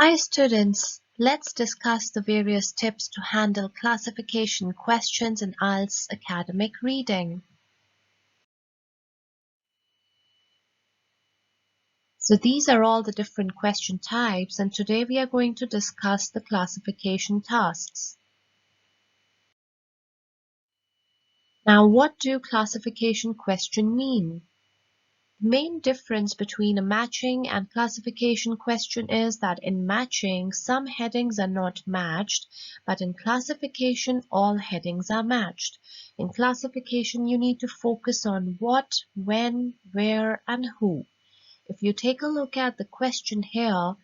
Hi students, let's discuss the various tips to handle classification questions in IELTS Academic Reading. So these are all the different question types, and today we are going to discuss the classification tasks. Now, what do classification questions mean? The main difference between a matching and classification question is that in matching, some headings are not matched, but in classification, all headings are matched. In classification, you need to focus on what, when, where, and who. If you take a look at the question here,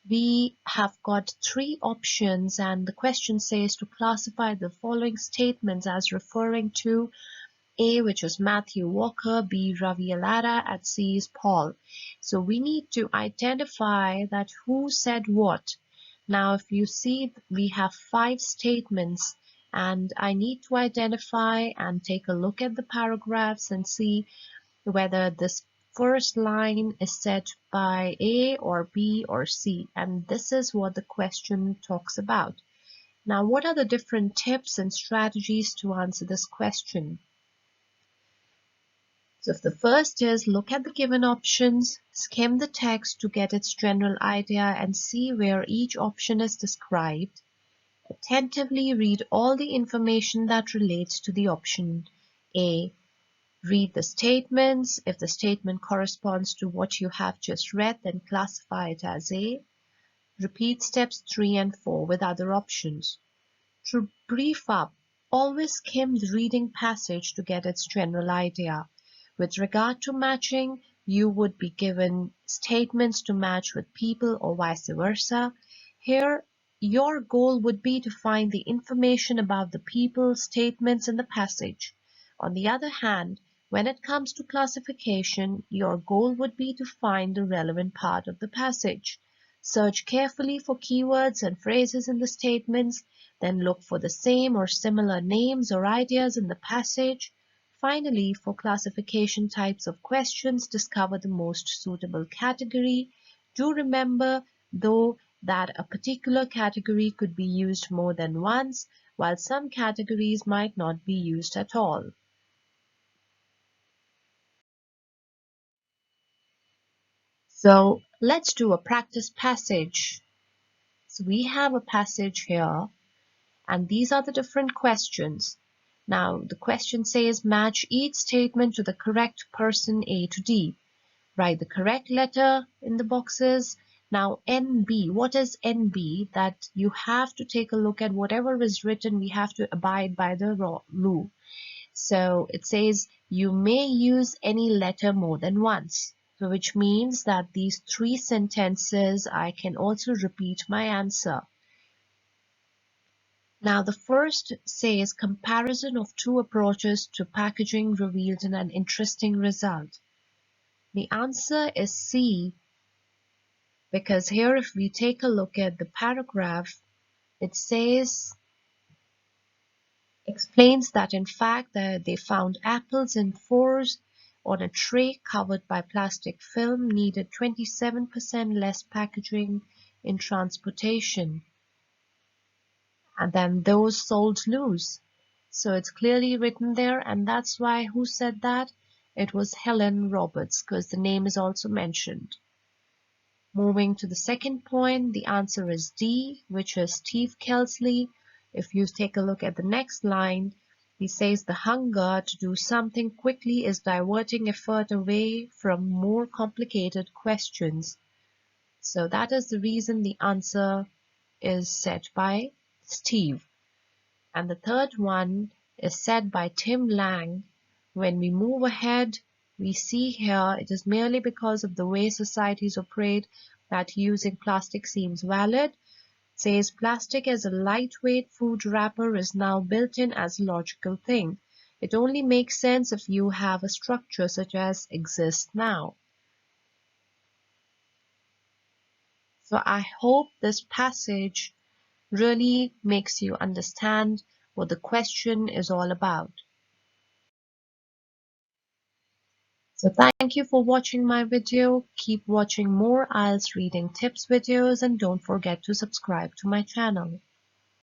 we have got three options, and the question says to classify the following statements as referring to A, which is Matthew Walker, B, Ravi Alara, and C is Paul. So we need to identify that who said what. Now, if you see, we have 5 statements, and I need to identify and take a look at the paragraphs and see whether this first line is said by A or B or C. And this is what the question talks about. Now, what are the different tips and strategies to answer this question? So if the first is look at the given options, skim the text to get its general idea and see where each option is described. Attentively read all the information that relates to the option A. Read the statements. If the statement corresponds to what you have just read, then classify it as A. Repeat steps 3 and 4 with other options. To brief up, always skim the reading passage to get its general idea. With regard to matching, you would be given statements to match with people or vice versa. Here, your goal would be to find the information about the people, statements in the passage. On the other hand, when it comes to classification, your goal would be to find the relevant part of the passage. Search carefully for keywords and phrases in the statements, then look for the same or similar names or ideas in the passage. Finally, for classification types of questions, discover the most suitable category. Do remember, though, that a particular category could be used more than once, while some categories might not be used at all. So let's do a practice passage. So we have a passage here, and these are the different questions. Now, the question says match each statement to the correct person A to D. Write the correct letter in the boxes. Now, NB, what is NB? That you have to take a look at whatever is written, we have to abide by the rule. So it says you may use any letter more than once. So which means that these 3 sentences, I can also repeat my answer. Now the first says comparison of 2 approaches to packaging revealed in an interesting result. The answer is C, because here if we take a look at the paragraph, it explains that in fact they found apples in 4s on a tray covered by plastic film needed 27% less packaging in transportation and then those sold loose. So it's clearly written there, and that's why who said that? It was Helen Roberts, because the name is also mentioned. Moving to the second point, the answer is D, which is Steve Kelsley. If you take a look at the next line, he says the hunger to do something quickly is diverting effort away from more complicated questions. So that is the reason the answer is said by Steve. And the third one is said by Tim Lang. When we move ahead, we see here it is merely because of the way societies operate that using plastic seems valid. It says plastic as a lightweight food wrapper is now built in as a logical thing. It only makes sense if you have a structure such as exists now. So I hope this passage really makes you understand what the question is all about. So thank you for watching my video. Keep watching more IELTS reading tips videos and don't forget to subscribe to my channel.